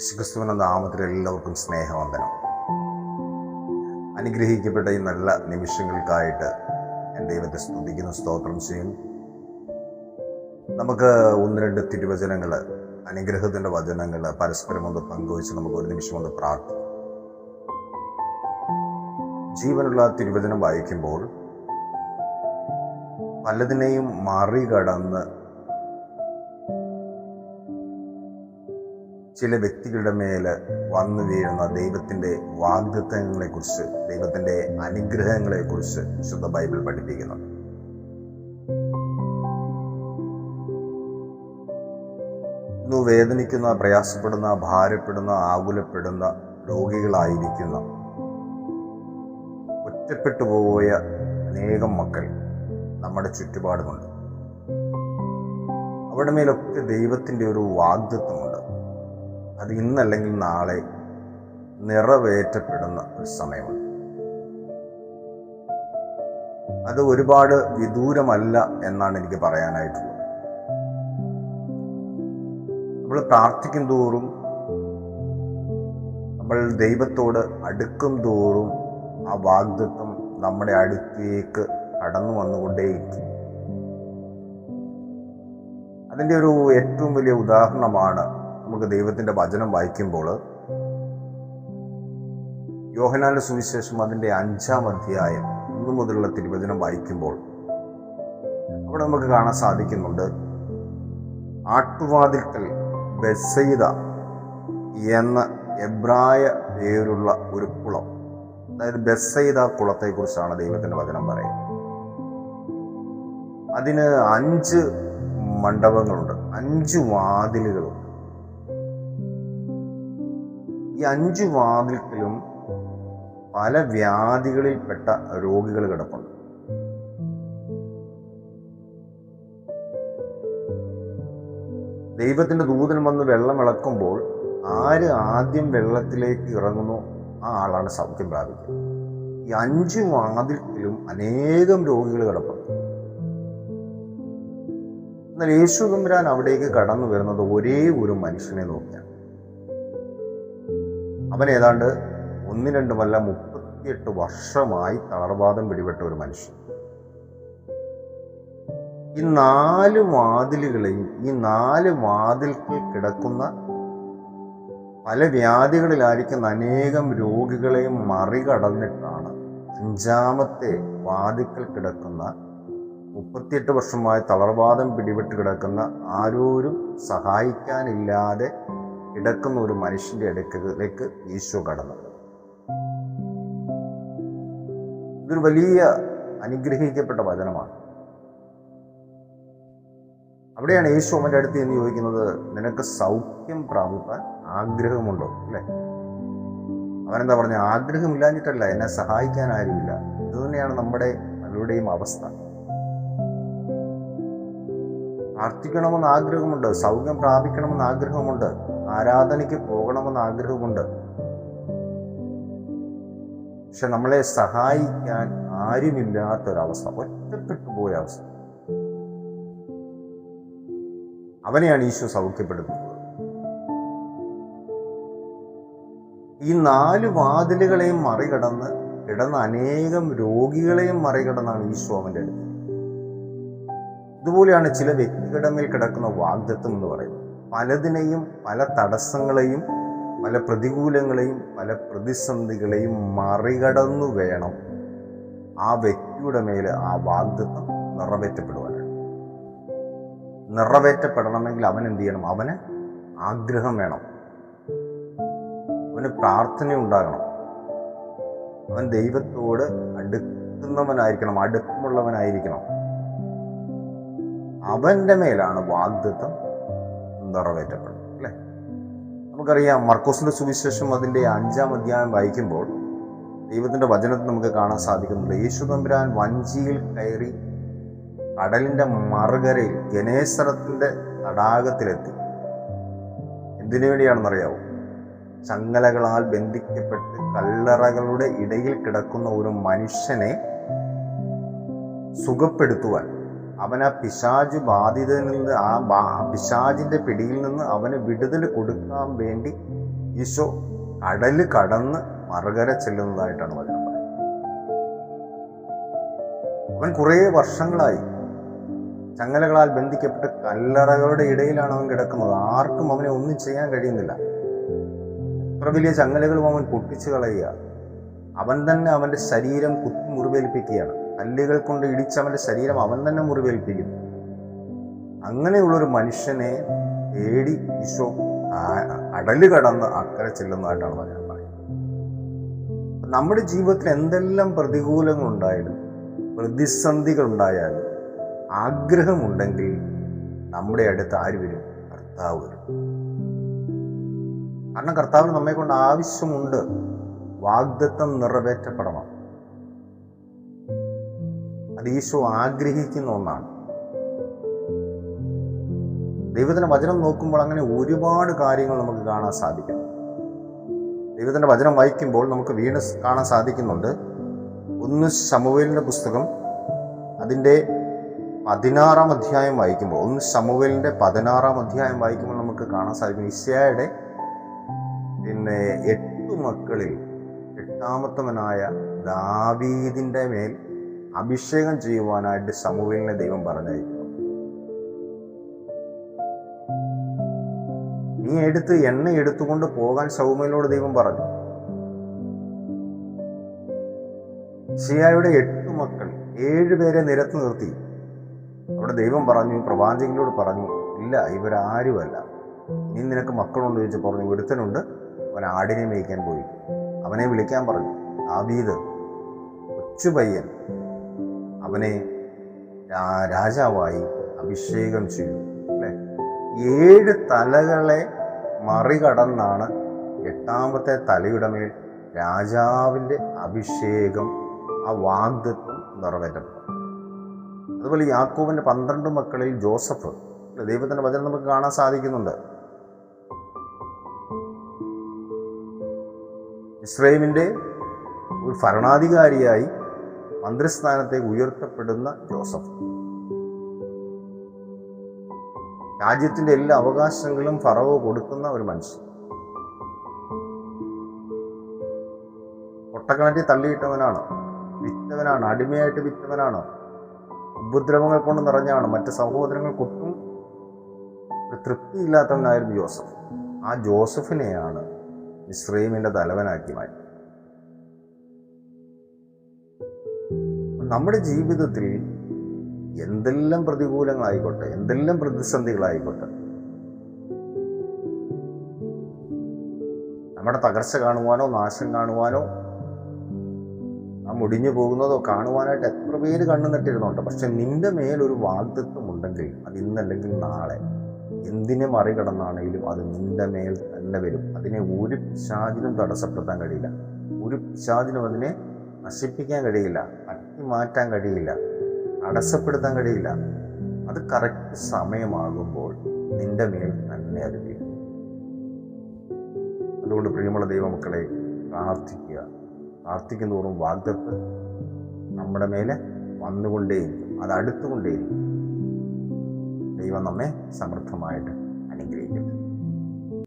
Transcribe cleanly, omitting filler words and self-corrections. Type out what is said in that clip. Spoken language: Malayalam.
യേശുക്രിസ്തുവിന്റെ നാമത്തിൽ എല്ലാവർക്കും സ്നേഹവന്ദനം. അനുഗ്രഹിക്കപ്പെട്ട ഈ നല്ല നിമിഷങ്ങൾക്കായിട്ട് ഞാൻ ദൈവത്തെ സ്തുതിക്കുന്നു, സ്തോത്രം ചെയ്യുന്നു. നമുക്ക് ഒന്ന് രണ്ട് തിരുവചനങ്ങൾ, അനുഗ്രഹത്തിന്റെ വചനങ്ങൾ പരസ്പരം ഒന്ന് പങ്കുവച്ച് നമുക്ക് ഒരു നിമിഷം ഒന്ന് പ്രാർത്ഥിക്കാം. ജീവനുള്ള തിരുവചനം വായിക്കുമ്പോൾ പലതിനെയും മറികടന്ന് ചില വ്യക്തികളുടെ മേൽ വന്നു വീഴുന്ന ദൈവത്തിൻ്റെ വാഗ്ദത്തങ്ങളെക്കുറിച്ച്, ദൈവത്തിൻ്റെ അനുഗ്രഹങ്ങളെക്കുറിച്ച് വിശുദ്ധ ബൈബിൾ പഠിപ്പിക്കുന്നുണ്ട്. ഇന്ന് വേദനിക്കുന്ന, പ്രയാസപ്പെടുന്ന, ഭാരപ്പെടുന്ന, ആകുലപ്പെടുന്ന രോഗികളായിരിക്കുന്ന, ഒറ്റപ്പെട്ടു പോയ അനേകം മക്കൾ നമ്മുടെ ചുറ്റുപാടുമുണ്ട്. അവരുടെ മേലൊക്കെ ദൈവത്തിൻ്റെ ഒരു വാഗ്ദത്തമുണ്ട്. അത് ഇന്നല്ലെങ്കിൽ നാളെ നിറവേറ്റപ്പെടുന്ന ഒരു സമയമാണ്. അത് ഒരുപാട് വിദൂരമല്ല എന്നാണ് എനിക്ക് പറയാനായിട്ടുള്ളത്. നമ്മൾ പ്രാർത്ഥിക്കും തോറും, നമ്മൾ ദൈവത്തോട് അടുക്കും തോറും ആ വാഗ്ദത്തം നമ്മുടെ അടുത്തേക്ക് കടന്നു വന്നുകൊണ്ടേയിരിക്കും. അതിൻ്റെ ഒരു ഏറ്റവും വലിയ ഉദാഹരണമാണ് നമുക്ക് ദൈവത്തിൻ്റെ വചനം വായിക്കുമ്പോൾ യോഹന്നാന്റെ സുവിശേഷം അതിൻ്റെ 5-ാം അധ്യായം 1 മുതലുള്ള തിരുവചനം വായിക്കുമ്പോൾ അവിടെ നമുക്ക് കാണാൻ സാധിക്കുന്നുണ്ട്, ആട്ടുവാതിൽക്കൽ ബെത്സയിദ എന്ന എബ്രായ പേരുള്ള ഒരു കുളം, അതായത് ബെത്സയിദ കുളത്തെക്കുറിച്ചാണ് ദൈവത്തിൻ്റെ വചനം പറയുന്നത്. അതിന് 5 മണ്ഡപങ്ങളുണ്ട്, 5 വാതിലുകളുണ്ട്. ഈ 5 വാതിൽക്കലും പല വ്യാധികളിൽപ്പെട്ട രോഗികൾ കിടപ്പുണ്ട്. ദൈവത്തിന്റെ ദൂതൻ വന്ന് വെള്ളം ഇളക്കുമ്പോൾ ആര് ആദ്യം വെള്ളത്തിലേക്ക് ഇറങ്ങുന്നു ആ ആളാണ് സൗഖ്യം പ്രാപിക്കുക. ഈ 5 വാതിൽക്കലും അനേകം രോഗികൾ കിടപ്പുണ്ട്. എന്നാൽ യേശു തമ്പുരാൻ അവിടേക്ക് കടന്നു വരുന്നത് ഒരേ ഒരു മനുഷ്യനെ നോക്കിയാണ്. അവൻ ഏതാണ്ട് 1-2 38 വർഷമായി തളർവാദം പിടിപെട്ട ഒരു മനുഷ്യൻ. ഈ 4 വാതിലുകളെയും, ഈ 4 വാതിൽക്കൽ കിടക്കുന്ന പല വ്യാധികളിലായിരിക്കുന്ന അനേകം രോഗികളെയും മറികടന്നിട്ടാണ് 5-ാമത്തെ വാതിൽക്കൽ കിടക്കുന്ന 38 വർഷമായി തളർവാദം പിടിപെട്ട് കിടക്കുന്ന, ആരോരും സഹായിക്കാനില്ലാതെ കിടക്കുന്ന ഒരു മനുഷ്യന്റെ അടുക്കലേക്ക് ഈശോ കടന്നു. ഇതൊരു വലിയ അനുഗ്രഹിക്കപ്പെട്ട വചനമാണ്. അവിടെയാണ് യേശു അവൻ്റെ അടുത്ത് എന്ന് ചോദിക്കുന്നത്, നിനക്ക് സൗഖ്യം പ്രാപിക്കാൻ ആഗ്രഹമുണ്ടോ? അല്ലേ? അവനെന്താ പറഞ്ഞ, ആഗ്രഹമില്ലാഞ്ഞിട്ടല്ല, എന്നെ സഹായിക്കാൻ ആരുമില്ല. ഇതുതന്നെയാണ് നമ്മുടെ പലരുടെയും അവസ്ഥ. പ്രാർത്ഥിക്കണമെന്ന് ആഗ്രഹമുണ്ട്, സൗഖ്യം പ്രാപിക്കണമെന്ന് ആഗ്രഹമുണ്ട്, ആരാധനയ്ക്ക് പോകണമെന്ന് ആഗ്രഹമുണ്ട്. പക്ഷെ നമ്മളെ സഹായിക്കാൻ ആരുമില്ലാത്തൊരവസ്ഥ, ഒറ്റപ്പെട്ടു പോയ അവസ്ഥ. അവനെയാണ് ഈശോ സൗഖ്യപ്പെടുത്തുന്നത്. ഈ 4 വാതിലുകളെയും മറികടന്ന് കിടന്ന അനേകം രോഗികളെയും മറികടന്നാണ് ഈശോ അവൻ്റെ അടുത്ത്. ഇതുപോലെയാണ് ചില വ്യക്തികളുടെ മേൽ കിടക്കുന്ന വാഗ്ദത്തം എന്ന് പറയുന്നത്. പലതിനെയും, പല തടസ്സങ്ങളെയും, പല പ്രതികൂലങ്ങളെയും, പല പ്രതിസന്ധികളെയും മറികടന്നു വേണം ആ വ്യക്തിയുടെ മേൽ ആ വാഗ്ദത്തം നിറവേറ്റപ്പെടുവാനാണ്. നിറവേറ്റപ്പെടണമെങ്കിൽ അവൻ എന്ത് ചെയ്യണം? അവന് ആഗ്രഹം വേണം, അവന് പ്രാർത്ഥന ഉണ്ടാകണം, അവൻ ദൈവത്തോട് അടുക്കുന്നവനായിരിക്കണം, അടുപ്പമുള്ളവനായിരിക്കണം. അവന്റെ മേലാണ് വാഗ്ദത്തം നിറവേറ്റപ്പെടും. അല്ലേ? നമുക്കറിയാം, മർക്കോസിന്റെ സുവിശേഷം അതിൻ്റെ 5-ാം അധ്യായം വായിക്കുമ്പോൾ ദൈവത്തിന്റെ വചനത്തിൽ നമുക്ക് കാണാൻ സാധിക്കുന്നുണ്ട്, യേശു തമ്പുരാൻ വഞ്ചിയിൽ കയറി കടലിന്റെ മറുകരയിൽ ഗനേസറത്തിന്റെ തടാകത്തിലെത്തി. എന്തിനു വേണ്ടിയാണെന്നറിയാവോ? ചങ്ങലകളാൽ ബന്ധിക്കപ്പെട്ട് കല്ലറകളുടെ ഇടയിൽ കിടക്കുന്ന ഒരു മനുഷ്യനെ സുഖപ്പെടുത്തുവാൻ, അവൻ ആ പിശാച് ബാധിതനിൽ നിന്ന്, ആ പിശാചിന്റെ പിടിയിൽ നിന്ന് അവന് വിടുതൽ കൊടുക്കാൻ വേണ്ടി ഈശോ കടല് കടന്ന് മറുകര ചെല്ലുന്നതായിട്ടാണ് വചനം പറയുന്നത്. അവൻ കുറേ വർഷങ്ങളായി ചങ്ങലകളാൽ ബന്ധിക്കപ്പെട്ട് കല്ലറകളുടെ ഇടയിലാണ് അവൻ കിടക്കുന്നത്. ആർക്കും അവനെ ഒന്നും ചെയ്യാൻ കഴിയുന്നില്ല. എത്ര വലിയ ചങ്ങലകളും അവൻ പൊട്ടിച്ചു കളയുക. അവൻ തന്നെ അവന്റെ ശരീരം കുത്തി മുറിവേൽപ്പിക്കുകയാണ്. കല്ലുകൾ കൊണ്ട് ഇടിച്ചവന്റെ ശരീരം അവൻ തന്നെ മുറിവേൽപ്പിക്കുന്നു. അങ്ങനെയുള്ളൊരു മനുഷ്യനെ തേടി ഈശോ കടല് കടന്ന് അക്കരെ ചെല്ലുന്നതായിട്ടാണ് വചനം പറയുന്നത്. നമ്മുടെ ജീവിതത്തിൽ എന്തെല്ലാം പ്രതികൂലങ്ങളുണ്ടായാലും പ്രതിസന്ധികളുണ്ടായാലും ആഗ്രഹമുണ്ടെങ്കിൽ നമ്മുടെ അടുത്ത് ആര് വരും? കർത്താവ് വരും. കാരണം കർത്താവിന് നമ്മെ കൊണ്ട് ആവശ്യമുണ്ട്. വാഗ്ദത്തം നിറവേറ്റപ്പെടണം. അത് ഈശോ ആഗ്രഹിക്കുന്ന ഒന്നാണ്. ദൈവത്തിന്റെ വചനം നോക്കുമ്പോൾ അങ്ങനെ ഒരുപാട് കാര്യങ്ങൾ നമുക്ക് കാണാൻ സാധിക്കും. ദൈവത്തിന്റെ വചനം വായിക്കുമ്പോൾ നമുക്ക് വീണ്ടും കാണാൻ സാധിക്കുന്നുണ്ട്. 1 ശമൂവേലിന്റെ പുസ്തകം അതിൻ്റെ 16-ാം അധ്യായം വായിക്കുമ്പോൾ 1 ശമൂവേലിന്റെ 16-ാം അധ്യായം വായിക്കുമ്പോൾ നമുക്ക് കാണാൻ സാധിക്കും യിശ്ശയ്യായുടെ 8 മക്കളിൽ 8ാമത്തവനായ ദാവീദിന്റെ മേൽ അഭിഷേകം ചെയ്യുവാനായിട്ട് ശമൂവേലിനെ ദൈവം പറഞ്ഞയക്കുന്നു. നീ എണ്ണ എടുത്തുകൊണ്ട് പോകാൻ ശമൂവേലിനോട് ദൈവം പറഞ്ഞു. യിശ്ശയ്യായുടെ 8 മക്കൾ 7 പേരെ നിരത്തി നിർത്തി. അവിടെ ദൈവം പറഞ്ഞു, പ്രവാചകനോട് പറഞ്ഞു, ഇല്ല, ഇവരാരുമല്ല. ഇനി നിനക്ക് മക്കളുണ്ട് ചോദിച്ചു. പറഞ്ഞു, ഒരുത്തനുണ്ട്, അവൻ ആടിനെ മേയ്ക്കാൻ പോയി. അവനെ വിളിക്കാൻ പറഞ്ഞു. ദാവീദ് കൊച്ചു പയ്യൻ, അവനെ രാജാവായി അഭിഷേകം ചെയ്തു. അല്ലെ, 7 തലകളെ മറികടന്നാണ് 8ാമത്തെ തലയുടെ മേൽ രാജാവിൻ്റെ അഭിഷേകം, ആ വാഗ്ദത്തം നിറവേറ്റപ്പെട്ടു. അതുപോലെ യാക്കോബിന്റെ 12 മക്കളിൽ ജോസഫ്, ദൈവത്തിന്റെ വചനം നമുക്ക് കാണാൻ സാധിക്കുന്നുണ്ട്. ഇസ്രായേലിന്റെ ഒരു ഭരണാധികാരിയായി മന്ത്രിസ്ഥാനത്തേക്ക് ഉയർത്തപ്പെടുന്ന ജോസഫ്. രാജ്യത്തിന്റെ എല്ലാ അവകാശങ്ങളും ഫറവോ കൊടുക്കുന്ന ഒരു മനുഷ്യൻ. ഒട്ടക്കണറ്റി തള്ളിയിട്ടവനാണ്, വിറ്റവനാണ്, അടിമയായിട്ട് വിറ്റവനാണ്, ഉപദ്രവങ്ങൾ കൊണ്ട് നിറഞ്ഞാണ്. മറ്റ് സഹോദരങ്ങൾക്കൊട്ടും തൃപ്തിയില്ലാത്തവനായിരുന്നു ജോസഫ്. ആ ജോസഫിനെയാണ് മിസ്രയീമിന്റെ തലവനാക്കി മാറ്റി. നമ്മുടെ ജീവിതത്തിൽ എന്തെല്ലാം പ്രതികൂലങ്ങളായിക്കോട്ടെ, എന്തെല്ലാം പ്രതിസന്ധികളായിക്കോട്ടെ, നമ്മുടെ തകർച്ച കാണുവാനോ നാശം കാണുവാനോ മുടിഞ്ഞു പോകുന്നതോ കാണുവാനായിട്ട് എത്ര പേര് കണ്ണു നട്ടിരുന്നുണ്ട്. പക്ഷെ നിന്റെ മേലൊരു വാഗ്ദത്വം ഉണ്ടെങ്കിൽ അത് ഇന്നല്ലെങ്കിൽ നാളെ എന്തിനെ മറികടന്നാണെങ്കിലും അത് നിന്റെ മേൽ തന്നെ വരും. അതിനെ ഒരു പിശാചിനും തടസ്സപ്പെടുത്താൻ കഴിയില്ല. ഒരു പിശാചിനും അതിനെ നശിപ്പിക്കാൻ കഴിയില്ല, തട്ടി മാറ്റാൻ കഴിയില്ല, തടസ്സപ്പെടുത്താൻ കഴിയില്ല. അത് കറക്റ്റ് സമയമാകുമ്പോൾ നിന്റെ മേൽ തന്നെ അത് വരും. അതുകൊണ്ട് പ്രിയമുള്ള ദൈവമക്കളെ, പ്രാർത്ഥിക്കുന്നതോറും വാഗ്ദത്തം നമ്മുടെ മേലെ വന്നുകൊണ്ടേയിരിക്കും, അത് അടുത്തുകൊണ്ടേയിരിക്കും. ദൈവം നമ്മെ സമൃദ്ധമായിട്ട് അനുഗ്രഹിക്കട്ടെ.